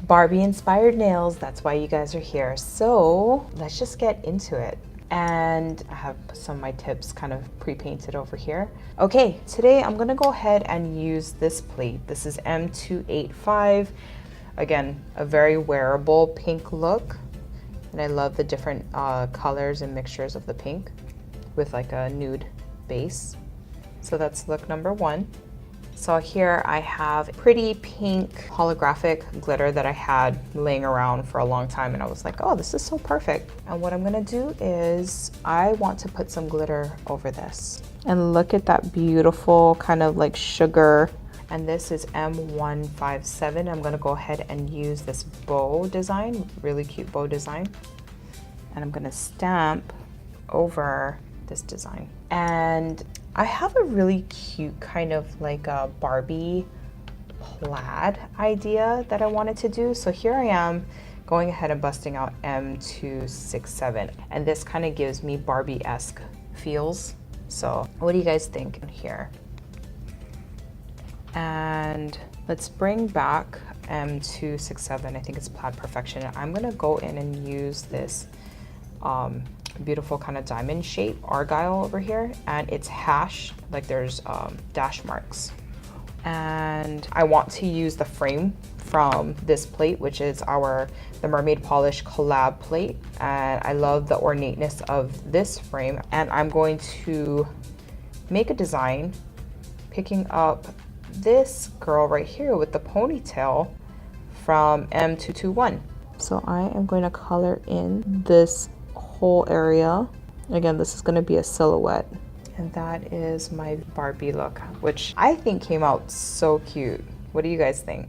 Barbie inspired nails. That's why you guys are here. So let's just get into it. And I have some of my tips kind of pre-painted over here. Okay, today I'm gonna go ahead and use this plate. This is M285. Again, a very wearable pink look. And I love the different colors and mixtures of the pink with like a nude base. So that's look number one. So here I have pretty pink holographic glitter that I had laying around for a long time, and I was like, oh, this is so perfect. And what I'm gonna do is I want to put some glitter over this. And look at that beautiful kind of like sugar. And this is M157. I'm gonna go ahead and use this bow design, really cute bow design. And I'm gonna stamp over this design. And I have a really cute kind of like a Barbie plaid idea that I wanted to do. So here I am going ahead and busting out M267. And this kind of gives me Barbie-esque feels. So what do you guys think here? And let's bring back M267. I think it's Plaid Perfection. I'm gonna go in and use this beautiful kind of diamond shape argyle over here, and it's hash, like there's dash marks. And I want to use the frame from this plate, which is the Mermaid Polish collab plate. And I love the ornateness of this frame. And I'm going to make a design picking up this girl right here with the ponytail from M221. So I am going to color in this whole area. Again, this is going to be a silhouette. And that is my Barbie look, which I think came out so cute. What do you guys think?